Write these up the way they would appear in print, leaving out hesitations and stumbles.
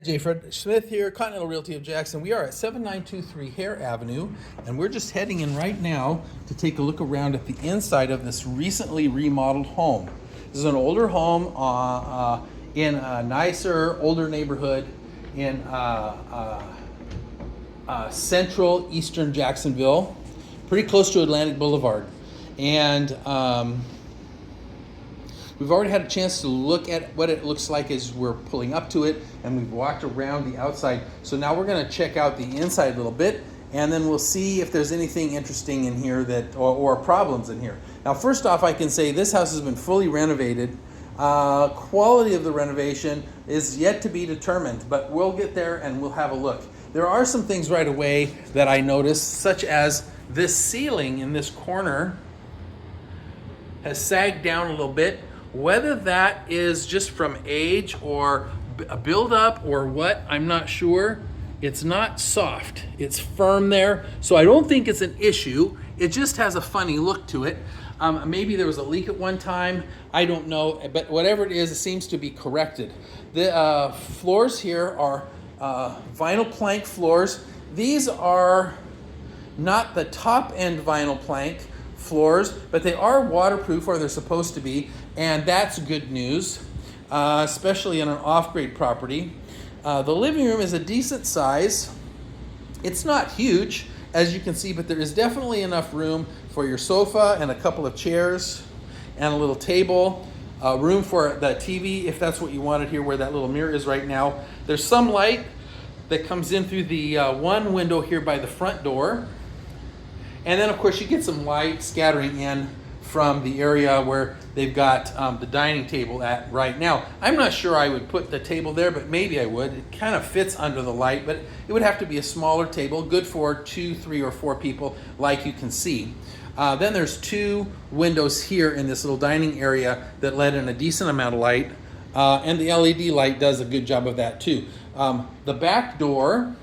J. Fred Smith here, Continental Realty of Jackson. We are at 7923 Hare Avenue, and we're just heading in right now to take a look around at the inside of this recently remodeled home. This is an older home in a nicer, older neighborhood in central eastern Jacksonville, pretty close to Atlantic Boulevard. And we've already had a chance to look at what it looks like as we're pulling up to it, and we've walked around the outside. So now we're going to check out the inside a little bit, and then we'll see if there's anything interesting in here that or problems in here. Now, first off, I can say this house has been fully renovated. Quality of the renovation is yet to be determined, but we'll get there and we'll have a look. There are some things right away that I noticed, such as this ceiling in this corner has sagged down a little bit. Whether that is just from age or a buildup or what, I'm not sure. It's not soft, it's firm there. So I don't think it's an issue. It just has a funny look to it. Maybe there was a leak at one time, I don't know, but whatever it is, it seems to be corrected. The floors here are vinyl plank floors. These are not the top end vinyl plank floors, but they are waterproof, or they're supposed to be, and that's good news, especially on an off-grade property. The living room is a decent size. It's not huge, as you can see, but there is definitely enough room for your sofa and a couple of chairs and a little table. Room for the TV, if that's what you wanted here, where that little mirror is right now. There's some light that comes in through the one window here by the front door. And then, of course, you get some light scattering in from the area where they've got the dining table at right now. I'm not sure I would put the table there, but maybe I would. It kind of fits under the light, but it would have to be a smaller table, good for 2, 3, or 4 people, like you can see. Then there's 2 windows here in this little dining area that let in a decent amount of light, and the LED light does a good job of that too. The back door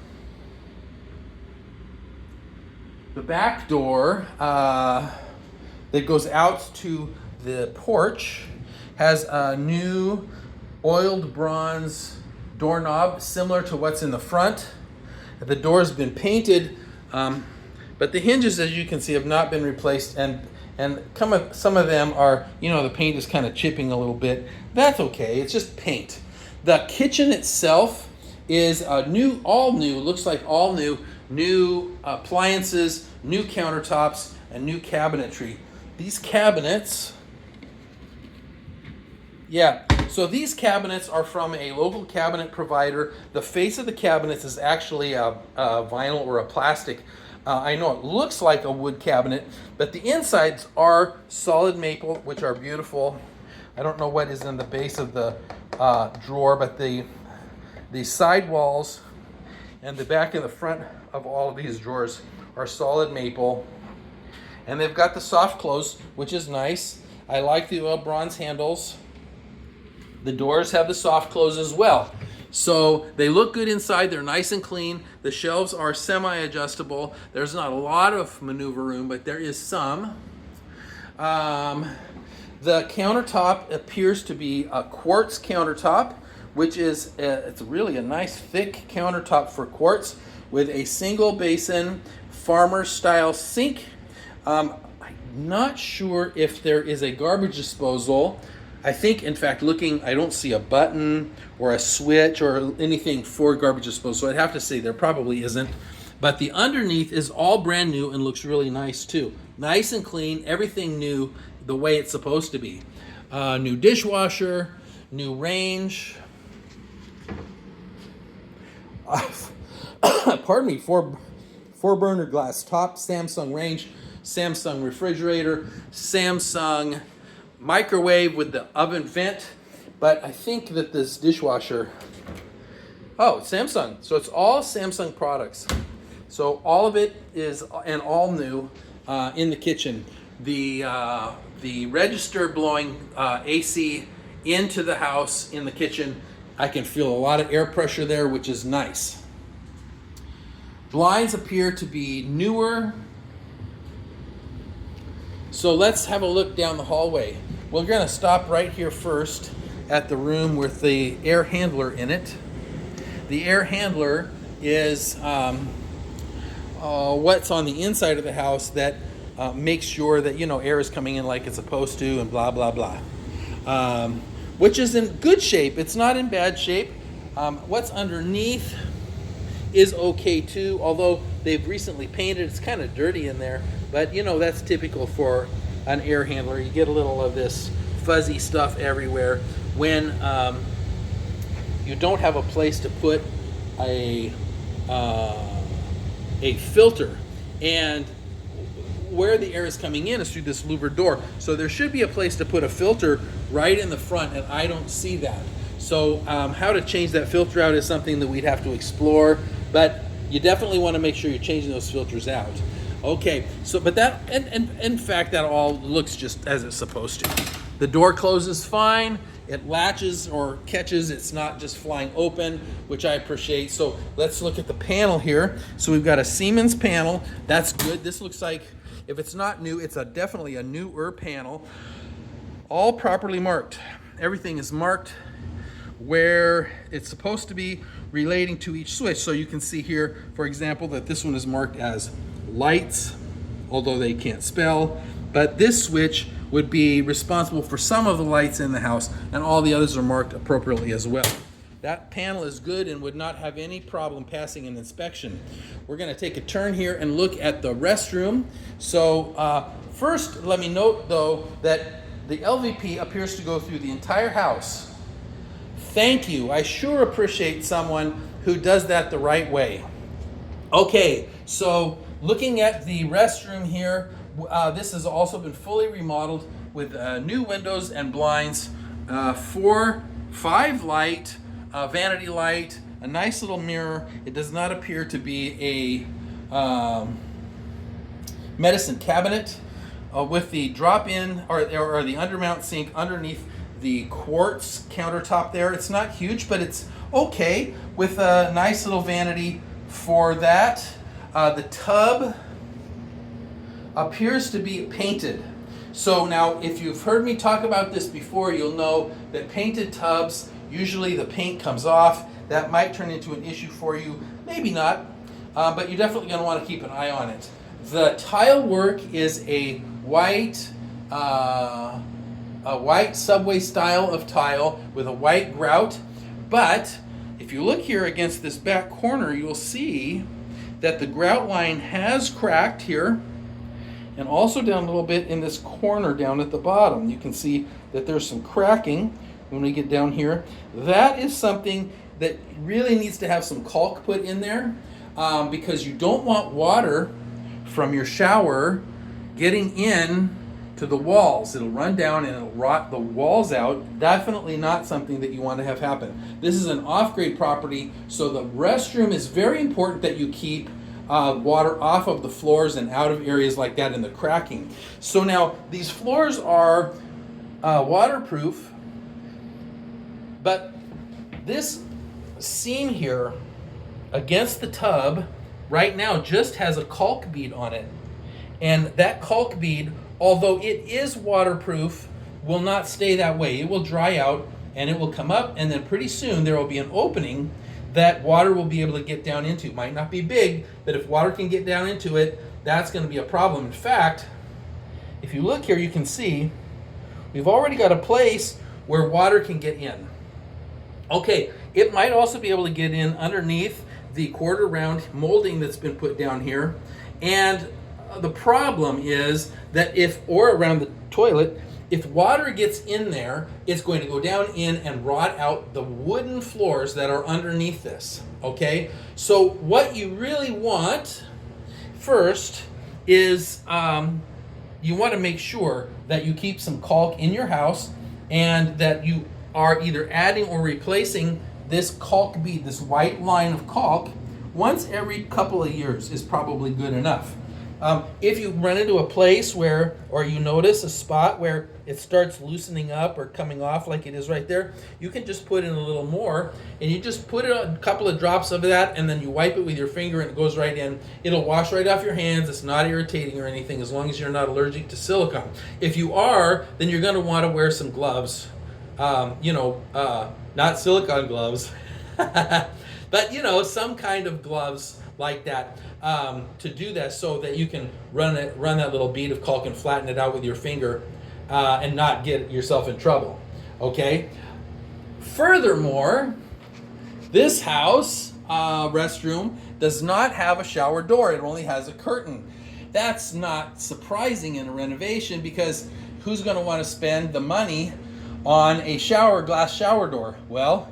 that goes out to the porch has a new oiled bronze doorknob similar to what's in the front. The door's been painted, but the hinges, as you can see, have not been replaced, and some of them are, the paint is kind of chipping a little bit. That's okay, it's just paint. The kitchen itself is all new, looks like all new appliances, new countertops, and new cabinetry. These cabinets, so these cabinets are from a local cabinet provider. The face of the cabinets is actually a vinyl or a plastic. I know it looks like a wood cabinet, but the insides are solid maple, which are beautiful. I don't know what is in the base of the drawer, but the side walls and the back and the front of all of these drawers are solid maple. And they've got the soft close, which is nice. I like the oil bronze handles. The doors have the soft close as well. So they look good inside. They're nice and clean. The shelves are semi-adjustable. There's not a lot of maneuver room, but there is some. The countertop appears to be a quartz countertop, which is it's really a nice thick countertop for quartz with a single basin farmer style sink. I'm not sure if there is a garbage disposal. I think, in fact, I don't see a button or a switch or anything for garbage disposal, so I'd have to say there probably isn't. But the underneath is all brand new and looks really nice too. Nice and clean, everything new the way it's supposed to be. New dishwasher, new range. Pardon me, four burner glass top, Samsung range, Samsung refrigerator, Samsung microwave with the oven vent. But I think that this dishwasher, it's Samsung. So it's all Samsung products. So all of it is and all new in the kitchen. The register blowing AC into the house in the kitchen. I can feel a lot of air pressure there, which is nice. Blinds appear to be newer. So let's have a look down the hallway. We're going to stop right here first at the room with the air handler in it. The air handler is what's on the inside of the house that makes sure that, you know, air is coming in like it's supposed to, and blah blah blah, which is in good shape. It's not in bad shape. What's underneath is okay too, although they've recently painted. It's kind of dirty in there, but you know, that's typical for an air handler. You get a little of this fuzzy stuff everywhere when you don't have a place to put a filter, and where the air is coming in is through this louvered door. So there should be a place to put a filter right in the front, and I don't see that. So how to change that filter out is something that we'd have to explore, but you definitely want to make sure you're changing those filters out. Okay, so but that, and in fact, that all looks just as it's supposed to. The door closes fine. It latches or catches. It's not just flying open, which I appreciate. So let's look at the panel here. So we've got a Siemens panel. That's good. This looks like, if it's not new, it's definitely a newer panel. All properly marked. Everything is marked where it's supposed to be relating to each switch. So you can see here, for example, that this one is marked as lights, although they can't spell. But this switch would be responsible for some of the lights in the house, and all the others are marked appropriately as well. That panel is good and would not have any problem passing an inspection. We're going to take a turn here and look at the restroom. So first, let me note though that the LVP appears to go through the entire house. Thank you. I sure appreciate someone who does that the right way. Okay, so looking at the restroom here, this has also been fully remodeled with new windows and blinds, 5 light, vanity light, a nice little mirror. It does not appear to be a medicine cabinet, with the drop-in or the undermount sink underneath the quartz countertop there. It's not huge, but it's okay, with a nice little vanity for that. The tub appears to be painted. So now, if you've heard me talk about this before, you'll know that painted tubs, usually the paint comes off. That might turn into an issue for you, maybe not, but you're definitely going to want to keep an eye on it. The tile work is a white subway style of tile with a white grout, but if you look here against this back corner, you'll see that the grout line has cracked here, and also down a little bit in this corner down at the bottom. You can see that there's some cracking when we get down here. That is something that really needs to have some caulk put in there, because you don't want water from your shower getting in to the walls. It'll run down and it'll rot the walls out. Definitely not something that you want to have happen. This is an off-grade property, so the restroom is very important that you keep water off of the floors and out of areas like that in the cracking. So now these floors are waterproof, but this seam here against the tub right now just has a caulk bead on it. And that caulk bead, although it is waterproof, will not stay that way. It will dry out and it will come up, and then pretty soon there will be an opening that water will be able to get down into. It might not be big, but if water can get down into it, that's going to be a problem. In fact, if you look here, you can see we've already got a place where water can get in. Okay, it might also be able to get in underneath the quarter round molding that's been put down here. And the problem is that or around the toilet, if water gets in there, it's going to go down in and rot out the wooden floors that are underneath this, okay? So what you really want first is you want to make sure that you keep some caulk in your house, and that you are either adding or replacing this caulk bead, this white line of caulk, once every couple of years is probably good enough. If you run into a place where, or you notice a spot where it starts loosening up or coming off like it is right there, you can just put in a little more, and you just put a couple of drops of that, and then you wipe it with your finger and it goes right in. It'll wash right off your hands. It's not irritating or anything, as long as you're not allergic to silicone. If you are, then you're going to want to wear some gloves, not silicone gloves. But you know, some kind of gloves like that to do that, so that you can run that little bead of caulk and flatten it out with your finger and not get yourself in trouble. Okay. Furthermore, this house restroom does not have a shower door. It only has a curtain. That's not surprising in a renovation, because who's going to want to spend the money on a glass shower door? Well,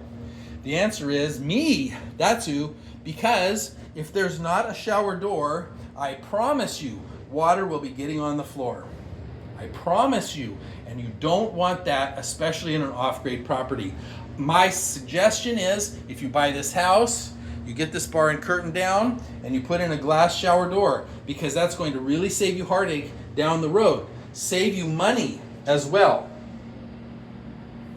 the answer is me. That's who. Because if there's not a shower door, I promise you, water will be getting on the floor. I promise you. And you don't want that, especially in an off-grade property. My suggestion is, if you buy this house, you get this bar and curtain down, and you put in a glass shower door, because that's going to really save you heartache down the road. Save you money as well.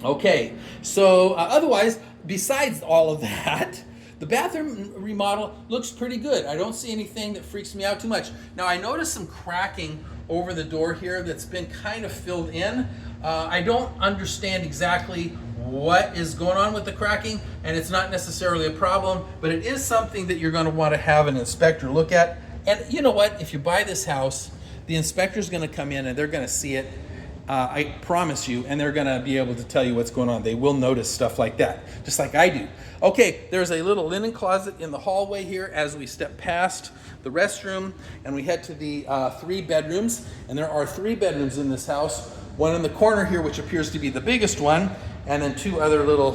Okay, so otherwise, besides all of that, the bathroom remodel looks pretty good. I don't see anything that freaks me out too much. Now, I noticed some cracking over the door here that's been kind of filled in. I don't understand exactly what is going on with the cracking, and it's not necessarily a problem, but it is something that you're going to want to have an inspector look at. And you know what? If you buy this house, the inspector's going to come in and they're going to see it. I promise you, and they're going to be able to tell you what's going on. They will notice stuff like that, just like I do. Okay, there's a little linen closet in the hallway here as we step past the restroom, and we head to the 3 bedrooms. And there are 3 bedrooms in this house. One in the corner here, which appears to be the biggest one, and then 2 other little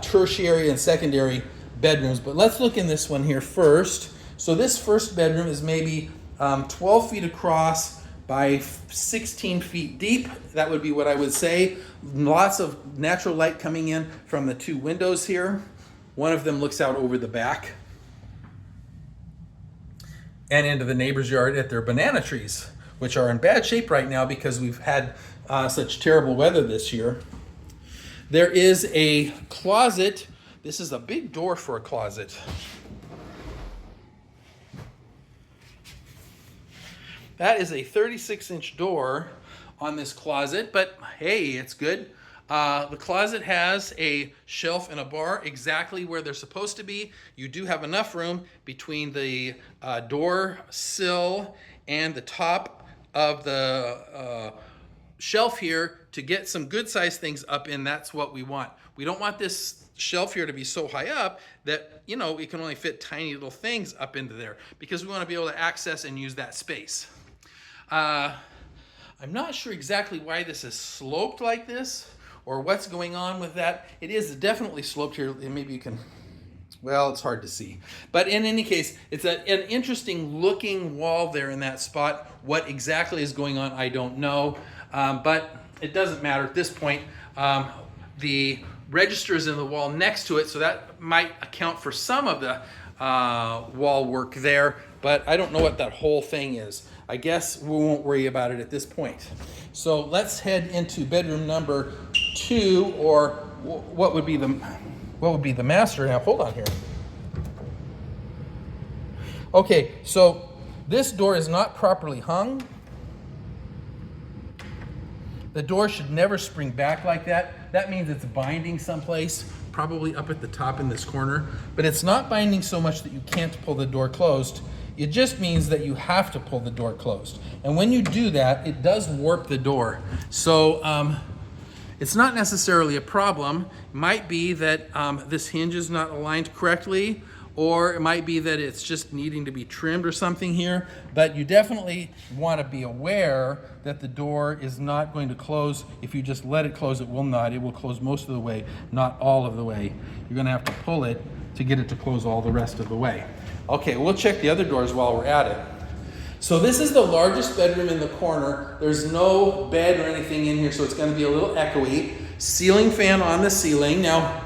tertiary and secondary bedrooms. But let's look in this one here first. So this first bedroom is maybe 12 feet across by 16 feet deep. That would be what I would say. Lots of natural light coming in from the 2 windows here. One of them looks out over the back and into the neighbor's yard at their banana trees, which are in bad shape right now because we've had such terrible weather this year. There is a closet. This is a big door for a closet. That is a 36-inch door on this closet, but hey, it's good. The closet has a shelf and a bar exactly where they're supposed to be. You do have enough room between the door sill and the top of the shelf here to get some good-sized things up in. That's what we want. We don't want this shelf here to be so high up that, you know, we can only fit tiny little things up into there, because we want to be able to access and use that space. I'm not sure exactly why this is sloped like this or what's going on with that. It is definitely sloped here. Maybe you can, well, it's hard to see. But in any case, it's an interesting looking wall there in that spot. What exactly is going on, I don't know. But it doesn't matter at this point. The register is in the wall next to it, so that might account for some of the wall work there. But I don't know what that whole thing is. I guess we won't worry about it at this point. So let's head into bedroom number 2, or what would be the master. Now hold on here. Okay, so this door is not properly hung. The door should never spring back like that. That means it's binding someplace, probably up at the top in this corner. But it's not binding so much that you can't pull the door closed. It just means that you have to pull the door closed. And when you do that, it does warp the door. So it's not necessarily a problem. It might be that this hinge is not aligned correctly, or it might be that it's just needing to be trimmed or something here. But you definitely want to be aware that the door is not going to close. If you just let it close, it will not. It will close most of the way, not all of the way. You're going to have to pull it to get it to close all the rest of the way. Okay, we'll check the other doors while we're at it. So this is the largest bedroom in the corner. There's no bed or anything in here, so it's going to be a little echoey. Ceiling fan on the ceiling. Now,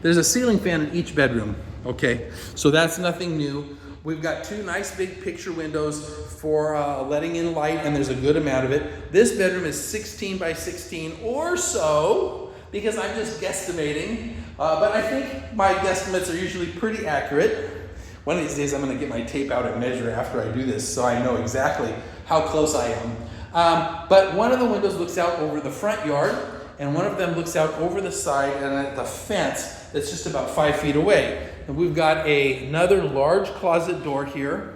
there's a ceiling fan in each bedroom. Okay, so that's nothing new. We've got 2 nice big picture windows for letting in light, and there's a good amount of it. This bedroom is 16 by 16 or so, because I'm just guesstimating. But I think my guesstimates are usually pretty accurate. One of these days I'm going to get my tape out and measure after I do this so I know exactly how close I am. But one of the windows looks out over the front yard, and one of them looks out over the side and at the fence that's just about 5 feet away. And we've got another large closet door here,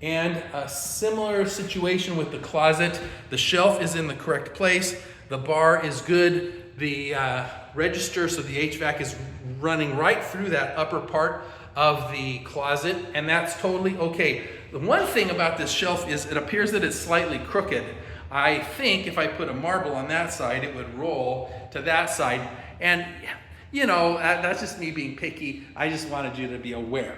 and a similar situation with the closet. The shelf is in the correct place. The bar is good. The register, so the HVAC is running right through that upper part of the closet, and that's totally okay. The one thing about this shelf is it appears that it's slightly crooked. I think if I put a marble on that side, it would roll to that side. And, you know, that's just me being picky. I just wanted you to be aware.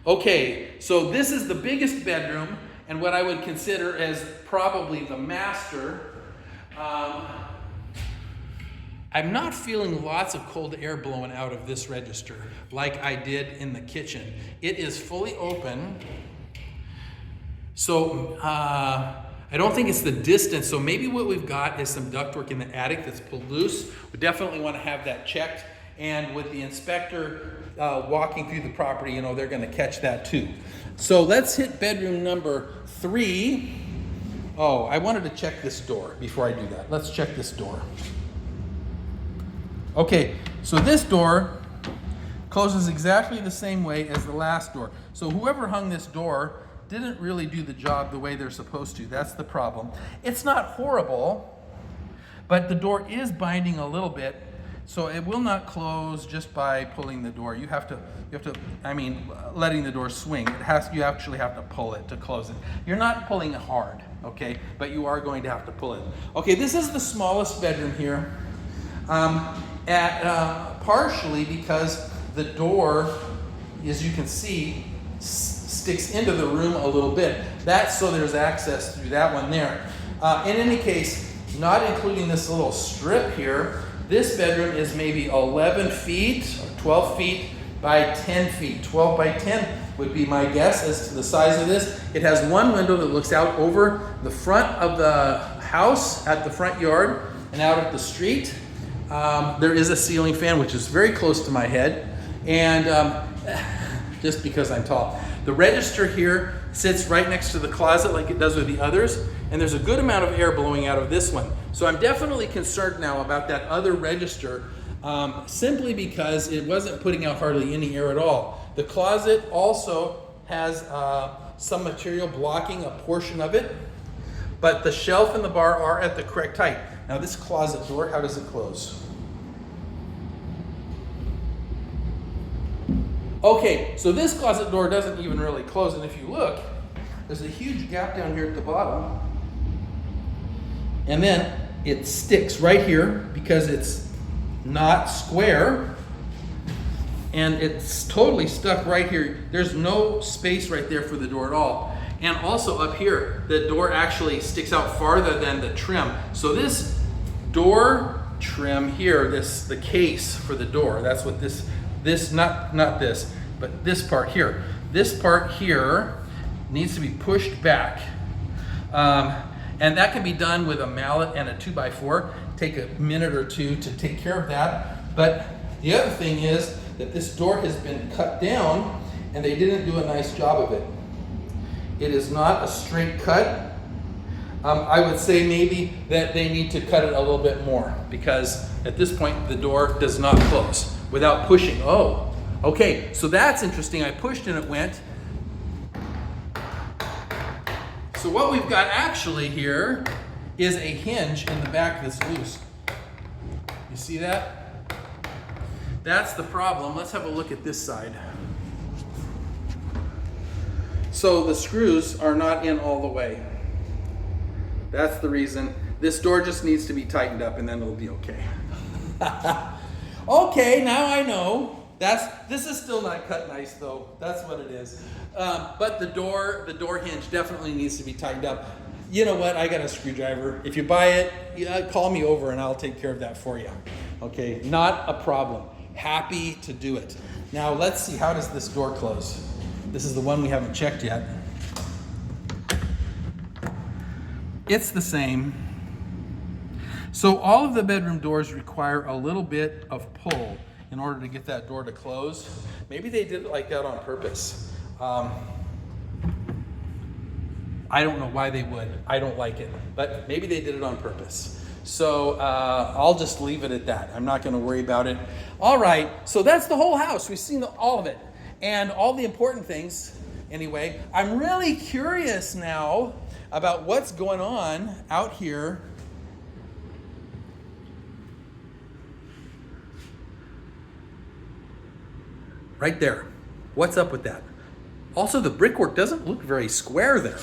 Okay, so this is the biggest bedroom, and what I would consider as probably the master. I'm not feeling lots of cold air blowing out of this register like I did in the kitchen. It is fully open. So I don't think it's the distance. So maybe what we've got is some ductwork in the attic that's pulled loose. We definitely want to have that checked. And with the inspector walking through the property, you know, they're going to catch that too. So let's hit bedroom number 3. Oh, I wanted to check this door before I do that. Let's check this door. Okay, so this door closes exactly the same way as the last door. So whoever hung this door didn't really do the job the way they're supposed to. That's the problem. It's not horrible, but the door is binding a little bit, so it will not close just by pulling the door. You have to, letting the door swing. You actually have to pull it to close it. You're not pulling it hard, okay? But you are going to have to pull it. Okay, this is the smallest bedroom here. Partially because the door, as you can see, sticks into the room a little bit. That's so there's access through that one there. In any case, not including this little strip here, this bedroom is maybe 11 feet, 12 feet by 10 feet. 12 by 10 would be my guess as to the size of this. It has one window that looks out over the front of the house at the front yard and out at the street. There is a ceiling fan, which is very close to my head, and just because I'm tall. The register here sits right next to the closet like it does with the others, and there's a good amount of air blowing out of this one. So I'm definitely concerned now about that other register, simply because it wasn't putting out hardly any air at all. The closet also has some material blocking a portion of it, but the shelf and the bar are at the correct height. Now this closet door, how does it close? Okay, so this closet door doesn't even really close, and if you look, there's a huge gap down here at the bottom, and then it sticks right here because it's not square, and it's totally stuck right here. There's no space right there for the door at all. And also up here, the door actually sticks out farther than the trim. So this door trim here, the case for the door, that's what this not this, but this part here. This part here needs to be pushed back. And that can be done with a mallet and a 2x4. Take a minute or two to take care of that. But the other thing is that this door has been cut down and they didn't do a nice job of it. It is not a straight cut. I would say maybe that they need to cut it a little bit more, because at this point the door does not close without pushing. Oh, okay, so that's interesting. I pushed and it went. So what we've got actually here is a hinge in the back that's loose. You see that? That's the problem. Let's have a look at this side. So the screws are not in all the way. That's the reason. This door just needs to be tightened up and then it'll be okay. Okay, now I know. This is still not cut nice though. That's what it is. But the door hinge definitely needs to be tightened up. You know what? I got a screwdriver. If you buy it, call me over and I'll take care of that for you. Okay, not a problem. Happy to do it. Now let's see, how does this door close? This is the one we haven't checked yet. It's the same. So all of the bedroom doors require a little bit of pull in order to get that door to close. Maybe they did it like that on purpose. I don't know why they would. I don't like it, but maybe they did it on purpose. So I'll just leave it at that. I'm not going to worry about it. All right, so that's the whole house. We've seen all of it and all the important things. Anyway, I'm really curious now about what's going on out here. Right there. What's up with that? Also, the brickwork doesn't look very square there.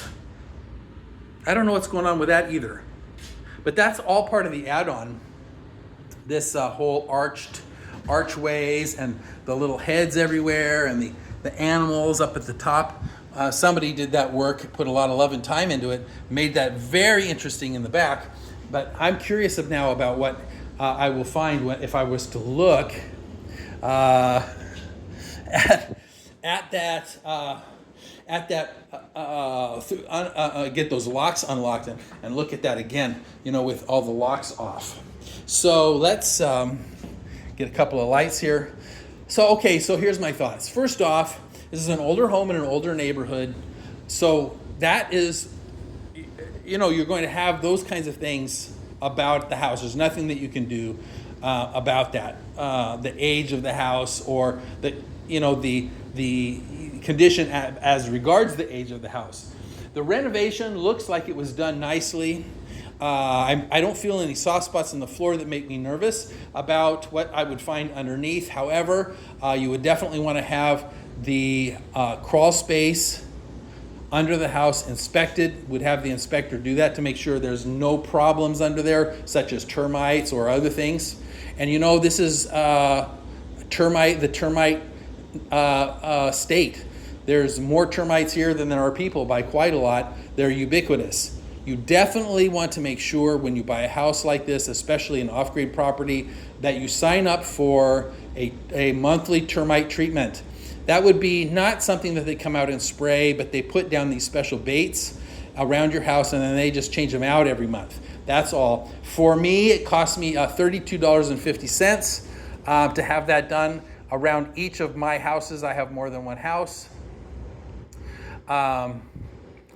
I don't know what's going on with that either. But that's all part of the add-on. This whole archways and the little heads everywhere and the animals up at the top. Somebody did that work, put a lot of love and time into it, made that very interesting in the back. But I'm curious now about what I will find if I was to look get those locks unlocked and look at that again, with all the locks off. So let's get a couple of lights here. So here's my thoughts. First off, this is an older home in an older neighborhood. So that is, you're going to have those kinds of things about the house. There's nothing that you can do about that. The age of the house or the condition as regards the age of the house. The renovation looks like it was done nicely. I don't feel any soft spots in the floor that make me nervous about what I would find underneath. However, you would definitely want to have the crawl space under the house inspected. Would have the inspector do that to make sure there's no problems under there, such as termites or other things. And this is the termite state. There's more termites here than there are people by quite a lot. They're ubiquitous. You definitely want to make sure when you buy a house like this, especially an off-grade property, that you sign up for a monthly termite treatment. That would be not something that they come out and spray, but they put down these special baits around your house and then they just change them out every month. That's all. For me, it cost me $32.50 to have that done. Around each of my houses, I have more than one house.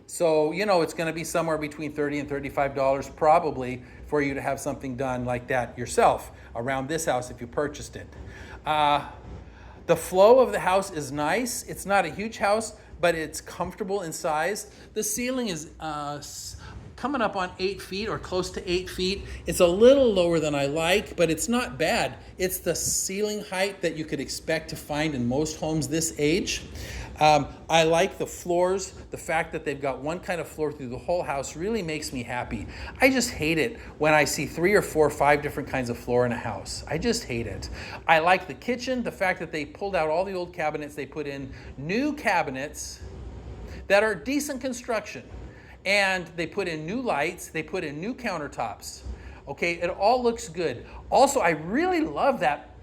So, it's going to be somewhere between $30 and $35 probably for you to have something done like that yourself around this house if you purchased it. The flow of the house is nice. It's not a huge house, but it's comfortable in size. The ceiling is coming up on 8 feet or close to 8 feet. It's a little lower than I like, but it's not bad. It's the ceiling height that you could expect to find in most homes this age. I like the floors. The fact that they've got one kind of floor through the whole house really makes me happy. I just hate it when I see 3 or 4 or 5 different kinds of floor in a house. I just hate it. I like the kitchen, the fact that they pulled out all the old cabinets. They put in new cabinets that are decent construction. And they put in new lights. They put in new countertops. Okay, it all looks good. Also, I really love that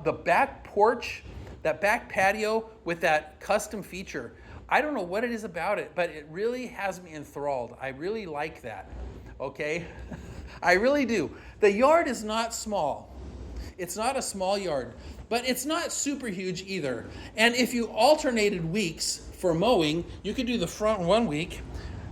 the back porch, that back patio with that custom feature. I don't know what it is about it, but it really has me enthralled. I really like that, okay? I really do. The yard is not small. It's not a small yard, but it's not super huge either. And if you alternated weeks for mowing, you could do the front one week,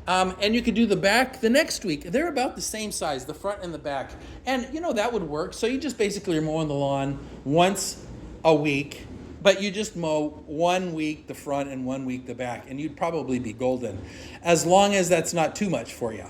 and you could do the back the next week. They're about the same size, the front and the back. And, that would work. So you just basically are mowing the lawn once a week, but you just mow 1 week the front and 1 week the back, and you'd probably be golden, as long as that's not too much for you.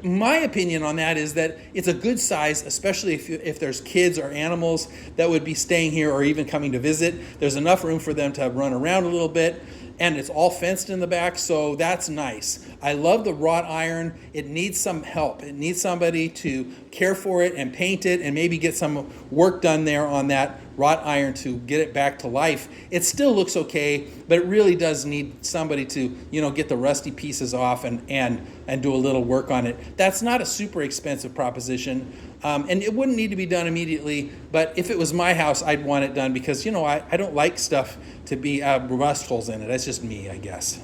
My opinion on that is that it's a good size, especially if there's kids or animals that would be staying here or even coming to visit. There's enough room for them to run around a little bit, and it's all fenced in the back, so that's nice. I love the wrought iron. It needs some help. It needs somebody to care for it and paint it and maybe get some work done there on that wrought iron to get it back to life. It still looks okay, but it really does need somebody to, get the rusty pieces off and do a little work on it. That's not a super expensive proposition, and it wouldn't need to be done immediately, but if it was my house, I'd want it done because, I don't like stuff to be rust holes in it. That's just me, I guess.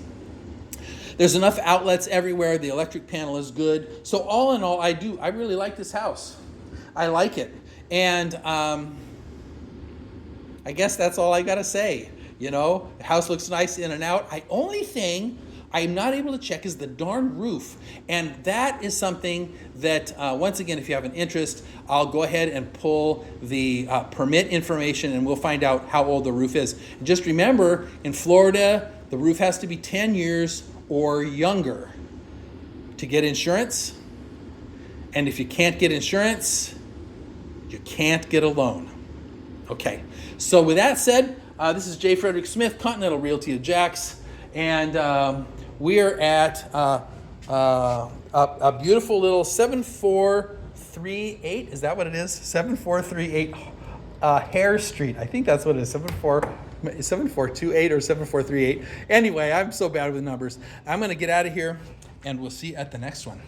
There's enough outlets everywhere. The electric panel is good. So all in all, I really like this house. I like it. And I guess that's all I got to say. The house looks nice in and out. The only thing I'm not able to check is the darn roof. And that is something that, once again, if you have an interest, I'll go ahead and pull the permit information and we'll find out how old the roof is. And just remember, in Florida, the roof has to be 10 years or younger to get insurance. And if you can't get insurance, you can't get a loan. Okay, so with that said, this is J. Frederick Smith, Continental Realty of Jax, and we're at a beautiful little 7438. Is that what it is? 7438 Hare Street. I think that's what it is. 7428 or 7438. Anyway, I'm so bad with numbers. I'm going to get out of here, and we'll see you at the next one.